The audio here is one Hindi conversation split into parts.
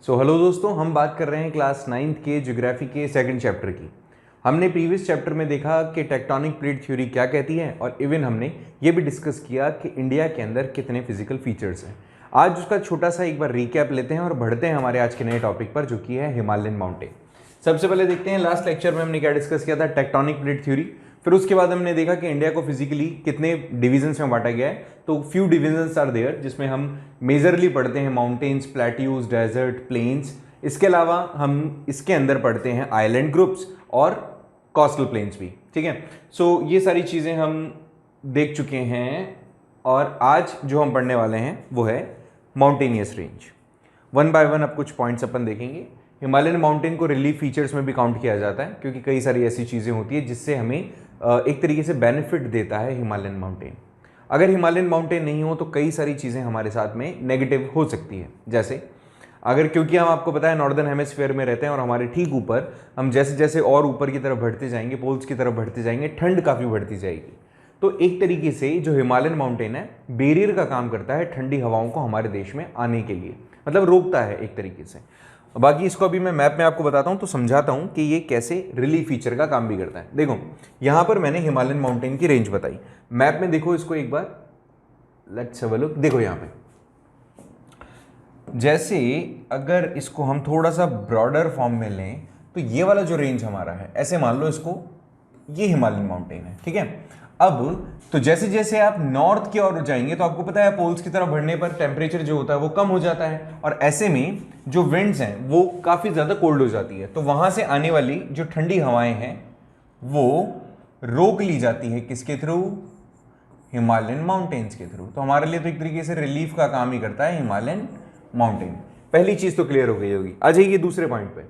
हेलो दोस्तों, हम बात कर रहे हैं क्लास 9th के ज्योग्राफी के सेकंड चैप्टर की। हमने प्रीवियस चैप्टर में देखा कि टेक्टोनिक प्लेट थ्योरी क्या कहती है और इवन हमने ये भी डिस्कस किया कि इंडिया के अंदर कितने फिजिकल फीचर्स हैं। आज उसका छोटा सा एक बार रिकैप लेते हैं और बढ़ते हैं हमारे आज के नए टॉपिक पर, जो कि है हिमालयन माउंटेन। सबसे पहले देखते हैं लास्ट लेक्चर में हमने क्या डिस्कस किया था, टेक्टोनिक प्लेट थ्योरी। फिर उसके बाद हमने देखा कि इंडिया को फिजिकली कितने डिविजन्स में बांटा गया है। तो फ्यू डिविजन्स आर देयर, जिसमें हम मेजरली पढ़ते हैं माउंटेन्स, प्लेट्यूज, डेजर्ट, प्लेन्स। इसके अलावा हम इसके अंदर पढ़ते हैं आइलैंड ग्रुप्स और कोस्टल प्लेन्स भी। ठीक है, सो ये सारी चीज़ें हम देख चुके हैं और आज जो हम पढ़ने वाले हैं वो है mountainous range. One by one अब कुछ पॉइंट्स अपन देखेंगे। हिमालयन माउंटेन को रिलीफ फीचर्स में भी काउंट किया जाता है, क्योंकि कई सारी ऐसी चीज़ें होती है जिससे हमें एक तरीके से बेनिफिट देता है हिमालयन माउंटेन। अगर हिमालयन माउंटेन नहीं हो तो कई सारी चीज़ें हमारे साथ में नेगेटिव हो सकती है। जैसे अगर, क्योंकि हम आपको पता है नॉर्दर्न हेमिस्फीयर में रहते हैं और हमारे ठीक ऊपर हम जैसे जैसे और ऊपर की तरफ बढ़ते जाएंगे, पोल्स की तरफ बढ़ते जाएंगे, ठंड काफ़ी बढ़ती जाएगी। तो एक तरीके से जो हिमालयन माउंटेन है बैरियर का काम करता है ठंडी हवाओं को हमारे देश में आने के लिए, मतलब रोकता है एक तरीके से। बाकी इसको अभी मैं मैप में आपको बताता हूँ तो समझाता हूँ कि ये कैसे रिलीफ फीचर का काम भी करता है। देखो यहाँ पर मैंने हिमालयन माउंटेन की रेंज बताई। मैप में देखो इसको एक बार, लेट्स हैव अ लुक। देखो यहाँ पे जैसे अगर इसको हम थोड़ा सा ब्रॉडर फॉर्म में लें तो ये वाला जो रेंज हमारा है, ऐसे मान लो इसको, ये हिमालयन माउंटेन है। ठीक है, अब तो जैसे जैसे आप नॉर्थ की ओर जाएंगे तो आपको पता है पोल्स की तरफ बढ़ने पर टेम्परेचर जो होता है वो कम हो जाता है और ऐसे में जो विंड्स हैं वो काफ़ी ज़्यादा कोल्ड हो जाती है। तो वहाँ से आने वाली जो ठंडी हवाएं हैं वो रोक ली जाती है किसके थ्रू? हिमालयन माउंटेन्स के थ्रू। तो हमारे लिए तो एक तरीके से रिलीफ का काम ही करता है हिमालयन माउंटेन। पहली चीज़ तो क्लियर हो गई होगी। आ जाइए दूसरे पॉइंट पे।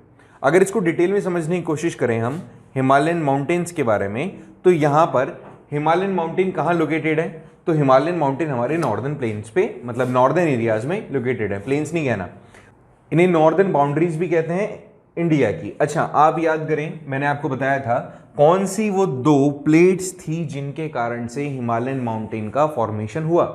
अगर इसको डिटेल में समझने की कोशिश करें हम हिमालयन माउंटेन्स के बारे में, तो यहाँ पर हिमालयन माउंटेन कहाँ लोकेटेड है? तो हिमालयन माउंटेन हमारे नॉर्दर्न प्लेन्स पे, मतलब नॉर्दर्न एरियाज में लोकेटेड है। प्लेन्स नहीं कहना, इन्हें नॉर्दर्न बाउंड्रीज भी कहते हैं इंडिया की। अच्छा, आप याद करें, मैंने आपको बताया था कौन सी वो दो प्लेट्स थी जिनके कारण से हिमालयन माउंटेन का फॉर्मेशन हुआ।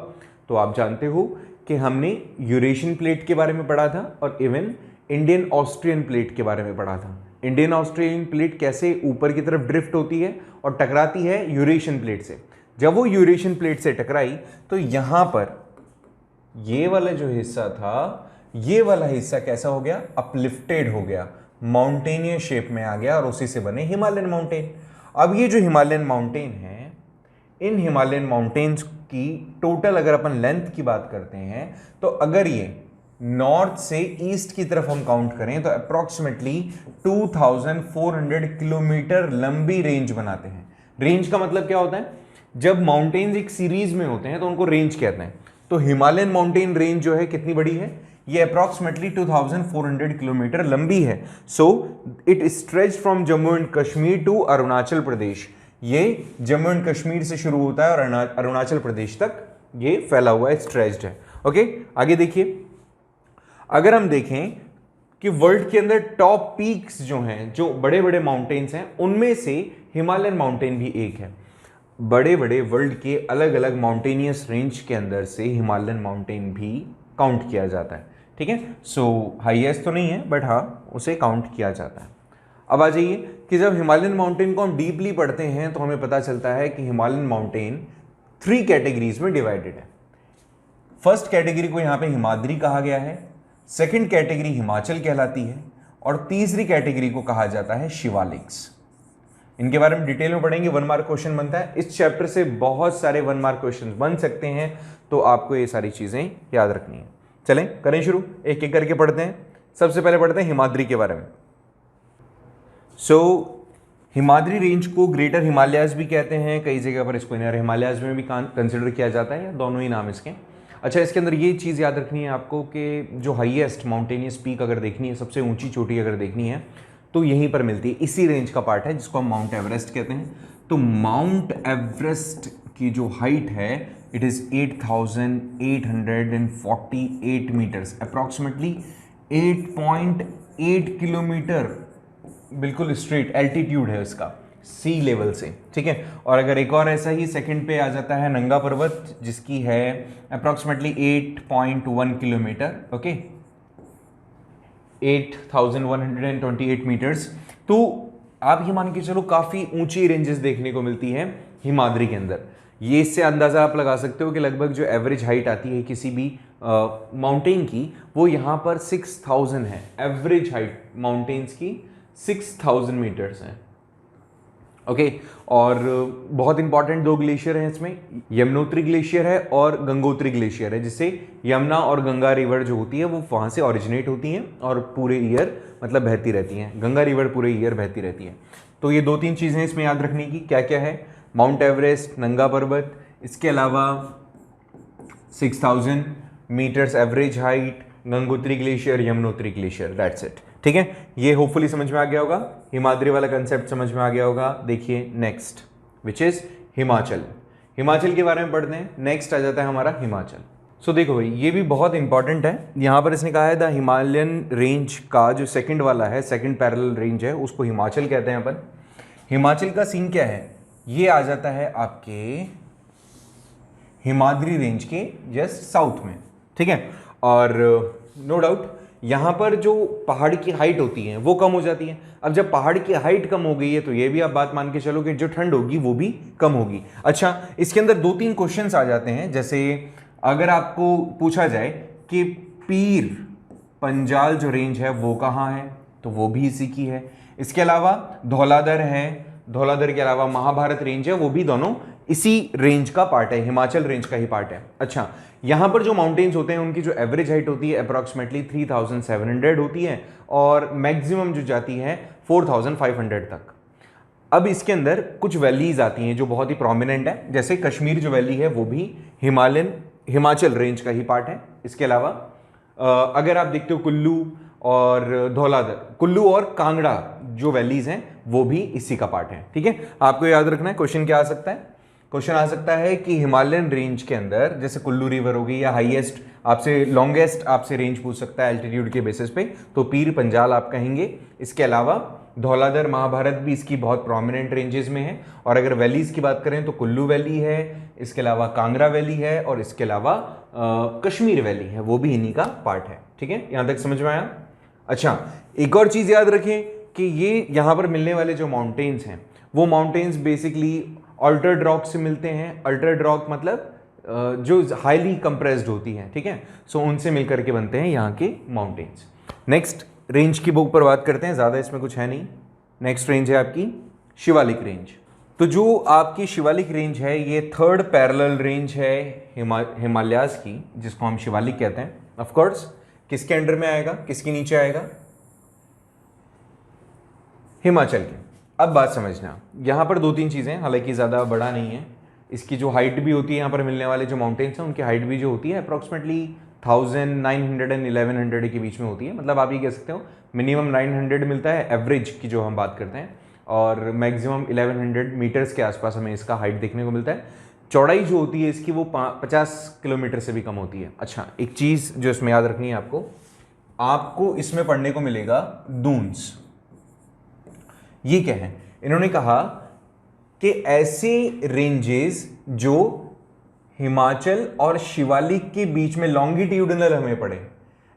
तो आप जानते हो कि हमने यूरेशियन प्लेट के बारे में पढ़ा था और इवन इंडियन ऑस्ट्रियन प्लेट के बारे में पढ़ा था। इंडियन ऑस्ट्रेलियन प्लेट कैसे ऊपर की तरफ ड्रिफ्ट होती है और टकराती है यूरेशियन प्लेट से। जब वो यूरेशियन प्लेट से टकराई तो यहां पर ये वाला जो हिस्सा था, ये वाला हिस्सा कैसा हो गया? अपलिफ्टेड हो गया, माउंटेनियस शेप में आ गया और उसी से बने हिमालयन माउंटेन। अब ये जो हिमालयन माउंटेन है, इन हिमालयन माउंटेन्स की टोटल अगर अपन लेंथ की बात करते हैं तो अगर ये नॉर्थ से ईस्ट की तरफ हम काउंट करें तो अप्रोक्सीमेटली 2400 किलोमीटर लंबी रेंज बनाते हैं। रेंज का मतलब क्या होता है? जब माउंटेन्स एक सीरीज में होते हैं तो उनको रेंज कहते हैं। तो हिमालयन माउंटेन रेंज जो है कितनी बड़ी है? ये अप्रोक्सीमेटली 2400 किलोमीटर लंबी है। So it stretch from Jammu and Kashmir to Arunachal Pradesh. ये जम्मू एंड कश्मीर से शुरू होता है और अरुणाचल प्रदेश तक ये फैला हुआ है, स्ट्रेच्ड है। ओके, आगे देखिए। अगर हम देखें कि वर्ल्ड के अंदर टॉप पीक्स जो हैं, जो बड़े बड़े माउंटेन्स हैं, उनमें से हिमालयन माउंटेन भी एक है। बड़े बड़े वर्ल्ड के अलग अलग माउंटेनियस रेंज के अंदर से हिमालयन माउंटेन भी काउंट किया जाता है। ठीक है, सो हाईएस्ट तो नहीं है बट हाँ, उसे काउंट किया जाता है। अब आ जाइए कि जब हिमालयन माउंटेन को हम डीपली पढ़ते हैं तो हमें पता चलता है कि हिमालयन माउंटेन 3 कैटेगरीज में डिवाइडेड है। फर्स्ट कैटेगरी को यहाँ पे हिमाद्री कहा गया है, सेकंड कैटेगरी हिमाचल कहलाती है और तीसरी कैटेगरी को कहा जाता है शिवालिक्स। इनके बारे में डिटेल में पढ़ेंगे, 1 मार्क क्वेश्चन बनता है। इस चैप्टर से बहुत सारे 1 मार्क क्वेश्चन बन सकते हैं, तो आपको ये सारी चीजें याद रखनी है। चलें करें शुरू, एक एक करके पढ़ते हैं। सबसे पहले पढ़ते हैं हिमाद्री के बारे में। हिमाद्री रेंज को ग्रेटर हिमालयाज भी कहते हैं, कई जगह पर इसको इनर हिमालयाज में भी कंसिडर किया जाता है, या दोनों ही नाम इसके। अच्छा, इसके अंदर ये चीज़ याद रखनी है आपको कि जो हाईएस्ट माउंटेनियस पीक अगर देखनी है, सबसे ऊंची चोटी अगर देखनी है, तो यहीं पर मिलती है। इसी रेंज का पार्ट है जिसको हम माउंट एवरेस्ट कहते हैं। तो माउंट एवरेस्ट की जो हाइट है it is 8848 meters, approximately 8.8 kilometer, बिल्कुल स्ट्रेट एल्टीट्यूड है उसका सी लेवल से। ठीक है, और अगर एक और ऐसा ही सेकंड पे आ जाता है नंगा पर्वत, जिसकी है अप्रॉक्सीमेटली 8.1 किलोमीटर। Okay, 8,128 metres. तो आप ये मान के चलो काफ़ी ऊंची रेंजेस देखने को मिलती हैं हिमाद्री के अंदर। ये इससे अंदाज़ा आप लगा सकते हो कि लगभग जो एवरेज हाइट आती है किसी भी माउंटेन की, वो यहाँ पर 6,000 है। एवरेज हाइट माउंटेन्स की 6,000 मीटर्स हैं। ओके और बहुत इंपॉर्टेंट दो ग्लेशियर हैं इसमें, यमुनोत्री ग्लेशियर है और गंगोत्री ग्लेशियर है, जिससे यमुना और गंगा रिवर जो होती है वो वहाँ से ओरिजिनेट होती हैं और पूरे ईयर मतलब बहती रहती हैं। गंगा रिवर पूरे ईयर बहती रहती है। तो ये 2-3 चीज़ें इसमें याद रखने की, क्या क्या है, माउंट एवरेस्ट, नंगा पर्वत, इसके अलावा 6,000 meters average height, Gangotri glacier, Yamunotri glacier, that's it. ठीक है, ये होपफुली समझ में आ गया होगा, हिमाद्री वाला कंसेप्ट समझ में आ गया होगा। देखिए next which is Himachal. Himachal के बारे में पढ़ते हैं। नेक्स्ट आ जाता है हमारा हिमाचल। सो देखो भाई, ये भी बहुत इंपॉर्टेंट है। यहाँ पर इसने कहा है द हिमालयन रेंज का जो सेकंड वाला है, सेकंड पैरेलल रेंज है, उसको हिमाचल कहते हैं अपन। हिमाचल का सीन क्या है, ये आ जाता है आपके हिमाद्री रेंज के जस्ट साउथ में। ठीक है, और नो डाउट यहाँ पर जो पहाड़ की हाइट होती है वो कम हो जाती है। अब जब पहाड़ की हाइट कम हो गई है तो ये भी आप बात मान के चलो कि जो ठंड होगी वो भी कम होगी। अच्छा, इसके अंदर 2-3 क्वेश्चंस आ जाते हैं। जैसे अगर आपको पूछा जाए कि पीर पंजाल जो रेंज है वो कहाँ है, तो वो भी इसी की है। इसके अलावा धौलाधर है, धौलाधर के अलावा महाभारत रेंज है, वो भी दोनों इसी रेंज का पार्ट है, हिमाचल रेंज का ही पार्ट है। अच्छा, यहाँ पर जो माउंटेन्स होते हैं उनकी जो एवरेज हाइट होती है अप्रॉक्सीमेटली 3,700 होती है और मैक्सिमम जो जाती है 4,500 तक। अब इसके अंदर कुछ वैलीज आती हैं जो बहुत ही प्रोमिनेंट है। जैसे कश्मीर जो वैली है वो भी हिमाचल रेंज का ही पार्ट है। इसके अलावा अगर आप देखते हो कुल्लू और धौलाधर, कुल्लू और कांगड़ा जो वैलीज हैं वो भी इसी का पार्ट है। ठीक है, आपको याद रखना है। क्वेश्चन क्या आ सकता है, क्वेश्चन आ सकता है कि हिमालयन रेंज के अंदर जैसे कुल्लू रिवर होगी या हाईएस्ट आपसे लॉन्गेस्ट आपसे रेंज पूछ सकता है एल्टीट्यूड के बेसिस पे, तो पीर पंजाल आप कहेंगे। इसके अलावा धौलाधर महाभारत भी इसकी बहुत प्रोमिनेंट रेंजेस में है। और अगर वैलीज की बात करें तो कुल्लू वैली है, इसके अलावा कांगड़ा वैली है और इसके अलावा कश्मीर वैली है, वो भी इन्हीं का पार्ट है। ठीक है, यहां तक समझ में आया। अच्छा, एक और चीज याद रखें कि ये यहां पर मिलने वाले जो माउंटेन्स हैं वो माउंटेन्स बेसिकली अल्टर्ड रॉक से मिलते हैं। अल्टर्ड रॉक मतलब जो हाईली कंप्रेस्ड होती हैं। ठीक है, सो उनसे मिलकर के बनते हैं यहाँ के माउंटेन्स। नेक्स्ट रेंज की बुक पर बात करते हैं, ज़्यादा इसमें कुछ है नहीं। नेक्स्ट रेंज है आपकी शिवालिक रेंज। तो जो आपकी शिवालिक रेंज है ये थर्ड पैरेलल रेंज है हिमालयाज की, जिसको हम शिवालिक कहते हैं। ऑफ कोर्स किसके अंडर में आएगा, किसके नीचे आएगा, हिमाचल के। अब बात समझना, यहाँ पर 2-3 चीज़ें, हालांकि ज़्यादा बड़ा नहीं है। इसकी जो हाइट भी होती है यहाँ पर मिलने वाले जो माउंटेन्स हैं उनकी हाइट भी जो होती है अप्रॉक्सीमेटली 1,900 एंड 1,100 के बीच में होती है। मतलब आप ये कह सकते हो मिनिमम 900 मिलता है एवरेज की जो हम बात करते हैं, और मैक्सिमम 1,100 मीटर्स के आसपास हमें इसका हाइट देखने को मिलता है। चौड़ाई जो होती है इसकी वो 50 किलोमीटर से भी कम होती है। अच्छा, एक चीज़ जो इसमें याद रखनी है आपको इसमें पढ़ने को मिलेगा दून्स। ये क्या है, इन्होंने कहा कि ऐसे रेंजेस जो हिमाचल और शिवालिक के बीच में लॉन्गिट्यूडनल हमें पड़े,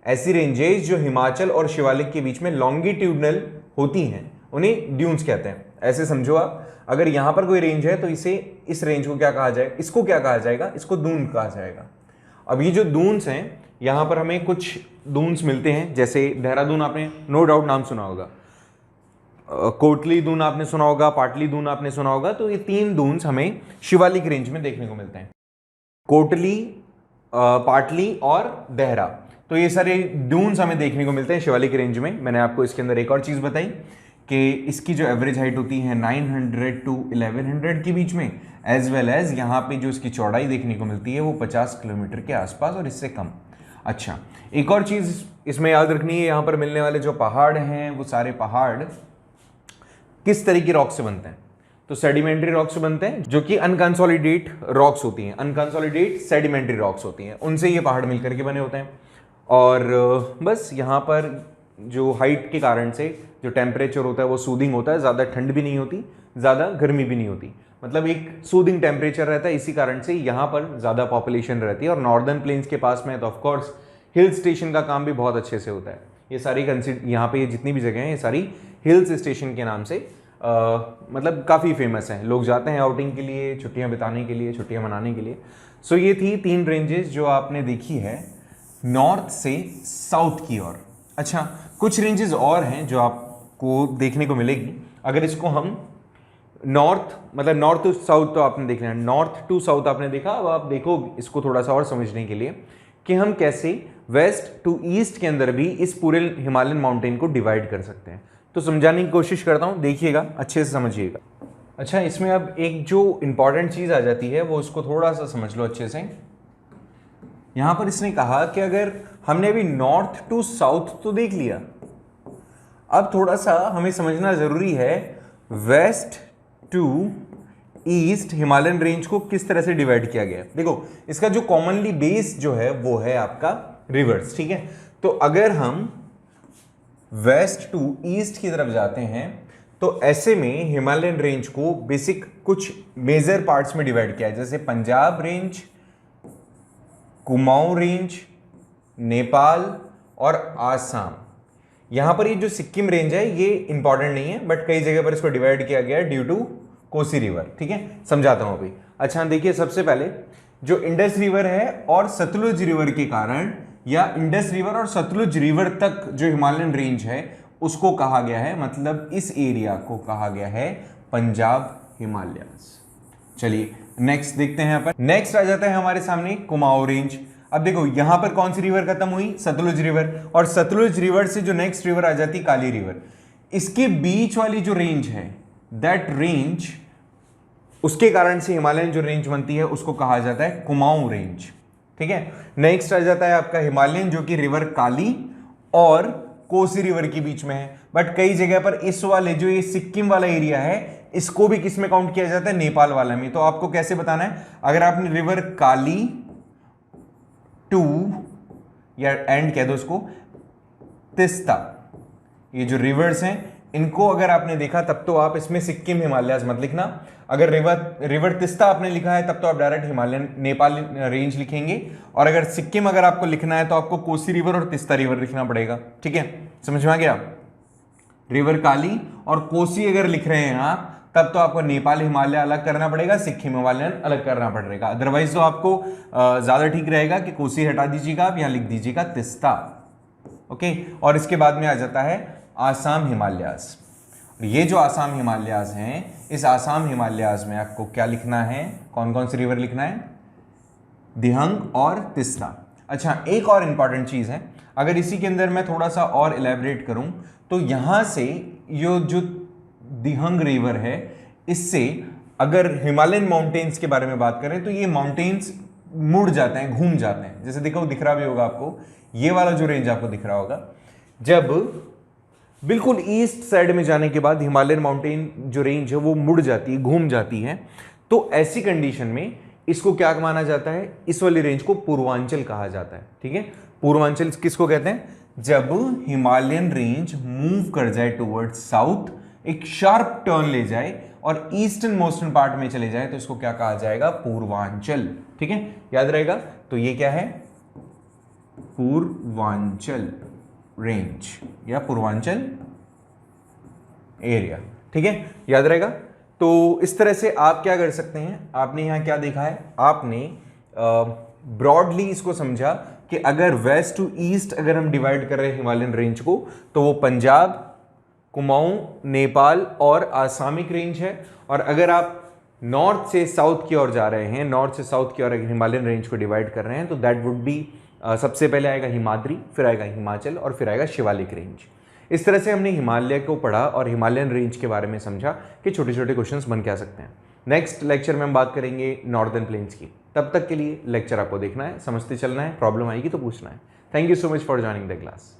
ऐसी रेंजेस जो हिमाचल और शिवालिक के बीच में लॉन्गिट्यूडनल होती हैं उन्हें ड्यून्स कहते हैं। ऐसे समझो आप, अगर यहां पर कोई रेंज है तो इसे इस रेंज को क्या कहा जाएगा, इसको क्या कहा जाएगा, इसको दून कहा जाएगा। अब ये जो दून्स हैं यहां पर हमें कुछ दून्स मिलते हैं, जैसे देहरादून आपने नो डाउट नाम सुना होगा, कोटली दून आपने सुना होगा, पाटली दून आपने सुना होगा। तो ये 3 दून्स हमें शिवालिक रेंज में देखने को मिलते हैं, कोटली, पाटली और देहरा। तो ये सारे दून्स हमें देखने को मिलते हैं शिवालिक रेंज में। मैंने आपको इसके अंदर एक और चीज़ बताई कि इसकी जो एवरेज हाइट होती है 900 to 1,100 के बीच में, एज वेल एज यहाँ पे जो इसकी चौड़ाई देखने को मिलती है वो 50 किलोमीटर के आसपास और इससे कम। अच्छा, एक और चीज़ इसमें याद रखनी है, यहाँ पर मिलने वाले जो पहाड़ हैं वो सारे पहाड़ किस तरह की रॉक से बनते हैं, तो सेडिमेंट्री रॉक से बनते हैं, जो कि अनकंसोलिडेट रॉक्स होती हैं, अनकंसोलिडेट सेडिमेंट्री रॉक्स होती हैं, उनसे ये पहाड़ मिलकर के बने होते हैं। और बस यहाँ पर जो हाइट के कारण से जो टेम्परेचर होता है वो सूदिंग होता है, ज़्यादा ठंड भी नहीं होती, ज़्यादा गर्मी भी नहीं होती, मतलब एक सूदिंग टेम्परेचर रहता है। इसी कारण से यहाँ पर ज़्यादा पॉपुलेशन रहती है। और नॉर्दर्न प्लेन्स के पास में तो ऑफकोर्स हिल स्टेशन का काम भी बहुत अच्छे से होता है। ये सारी यहाँ पे ये जितनी भी जगह हैं ये सारी हिल्स स्टेशन के नाम से मतलब काफ़ी फेमस हैं, लोग जाते हैं आउटिंग के लिए, छुट्टियां बिताने के लिए, छुट्टियां मनाने के लिए। सो ये थी 3 रेंजेस जो आपने देखी है नॉर्थ से साउथ की ओर। अच्छा, कुछ रेंजेस और हैं जो आपको देखने को मिलेगी। अगर इसको हम नॉर्थ मतलब नॉर्थ टू साउथ तो आपने देख लिया, नॉर्थ टू साउथ आपने देखा। अब आप देखो इसको थोड़ा सा और समझने के लिए कि हम कैसे वेस्ट टू ईस्ट के अंदर भी इस पूरे हिमालयन माउंटेन को डिवाइड कर सकते हैं। तो समझाने की कोशिश करता हूं, देखिएगा, अच्छे से समझिएगा। अच्छा, इसमें अब एक जो इंपॉर्टेंट चीज आ जाती है वो उसको थोड़ा सा समझ लो अच्छे से। यहां पर इसने कहा कि अगर हमने अभी नॉर्थ टू साउथ तो देख लिया, अब थोड़ा सा हमें समझना जरूरी है west to east Himalayan range को किस तरह से डिवाइड किया गया है। देखो इसका जो कॉमनली बेस जो है वो है आपका रिवर्स, ठीक है। तो अगर हम वेस्ट टू ईस्ट की तरफ जाते हैं तो ऐसे में हिमालयन रेंज को बेसिक कुछ मेजर पार्ट्स में डिवाइड किया है, जैसे पंजाब रेंज, कुमाऊं रेंज, नेपाल और आसाम। यहां पर ये जो सिक्किम रेंज है ये इंपॉर्टेंट नहीं है, बट कई जगह पर इसको डिवाइड किया गया है ड्यू टू कोसी रिवर, ठीक है। समझाता हूं अभी। अच्छा देखिए, सबसे पहले जो इंडस रिवर है और सतलुज रिवर के कारण, या इंडस रिवर और सतलुज रिवर तक जो हिमालयन रेंज है उसको कहा गया है, मतलब इस एरिया को कहा गया है पंजाब हिमालयस। चलिए नेक्स्ट देखते हैं। यहाँ पर नेक्स्ट आ जाता है हमारे सामने कुमाऊं रेंज। अब देखो यहां पर कौन सी रिवर खत्म हुई, सतलुज रिवर, और सतलुज रिवर से जो नेक्स्ट रिवर आ जाती काली रिवर, इसके बीच वाली जो रेंज है दैट रेंज, उसके कारण से हिमालयन जो रेंज बनती है उसको कहा जाता है कुमाऊं रेंज, ठीक है। नेक्स्ट आ जाता है आपका हिमालयन जो कि रिवर काली और कोसी रिवर के बीच में है, बट कई जगह पर इस वाले जो ये सिक्किम वाला एरिया है इसको भी किस में काउंट किया जाता है, नेपाल वाला में। तो आपको कैसे बताना है, अगर आपने रिवर काली टू या एंड कह दो उसको तिस्ता, ये जो रिवर्स हैं इनको अगर आपने देखा तब तो आप इसमें सिक्किम हिमालयस मत लिखना। अगर रिवर तिस्ता आपने लिखा है तब तो आप डायरेक्ट हिमालयन नेपाल रेंज लिखेंगे, और अगर सिक्किम अगर आपको लिखना है तो आपको कोसी रिवर और तिस्ता रिवर लिखना पड़ेगा, ठीक है। समझ में आ गया। रिवर काली और कोसी अगर लिख रहे हैं आप तब तो आपको नेपाल हिमालय अलग करना पड़ेगा, सिक्किम हिमालयन अलग करना पड़ेगा। अदरवाइज तो आपको ज्यादा ठीक रहेगा कि कोसी हटा दीजिएगा, आप यहां लिख दीजिएगा तिस्ता, ओके। और इसके बाद में आ जाता है आसाम हिमालयास। ये जो आसाम हिमालयास हैं, इस आसाम हिमालयास में आपको क्या लिखना है, कौन कौन सी रिवर लिखना है, दिहंग और तिस्ता। अच्छा, एक और इंपॉर्टेंट चीज है, अगर इसी के अंदर मैं थोड़ा सा और इलेबरेट करूं तो यहां से ये जो दिहंग रिवर है, इससे अगर हिमालयन माउंटेन्स के बारे में बात करें तो ये माउंटेन्स मुड़ जाते हैं, घूम जाते हैं। जैसे देखो दिख रहा भी होगा आपको, ये वाला जो रेंज आपको दिख रहा होगा, जब बिल्कुल ईस्ट साइड में जाने के बाद हिमालयन माउंटेन जो रेंज है वो मुड़ जाती है, घूम जाती है, तो ऐसी कंडीशन में इसको क्या माना जाता है, इस वाली रेंज को पूर्वांचल कहा जाता है, ठीक है। पूर्वांचल किसको कहते हैं, जब हिमालयन रेंज मूव कर जाए टुवर्ड्स साउथ, एक शार्प टर्न ले जाए और ईस्टर्न मोस्टर्न पार्ट में चले जाए तो इसको क्या कहा जाएगा, पूर्वांचल, ठीक है। याद रहेगा। तो ये क्या है, पूर्वांचल रेंज या पूर्वांचल एरिया, ठीक है, याद रहेगा। तो इस तरह से आप क्या कर सकते हैं, आपने यहां क्या देखा है, आपने ब्रॉडली इसको समझा कि अगर वेस्ट टू ईस्ट अगर हम डिवाइड कर रहे हैं हिमालयन रेंज को तो वो पंजाब, कुमाऊं, नेपाल और आसामिक रेंज है। और अगर आप नॉर्थ से साउथ की ओर जा रहे हैं, नॉर्थ से साउथ की ओर अगर हिमालयन रेंज को डिवाइड कर रहे हैं तो दैट वुड बी सबसे पहले आएगा हिमाद्री, फिर आएगा हिमाचल और फिर आएगा शिवालिक रेंज। इस तरह से हमने हिमालय को पढ़ा और हिमालयन रेंज के बारे में समझा कि छोटे छोटे क्वेश्चंस बन के आ सकते हैं। नेक्स्ट लेक्चर में हम बात करेंगे नॉर्दर्न प्लेन्स की। तब तक के लिए लेक्चर आपको देखना है, समझते चलना है, प्रॉब्लम आएगी तो पूछना है। Thank you so much for joining the class.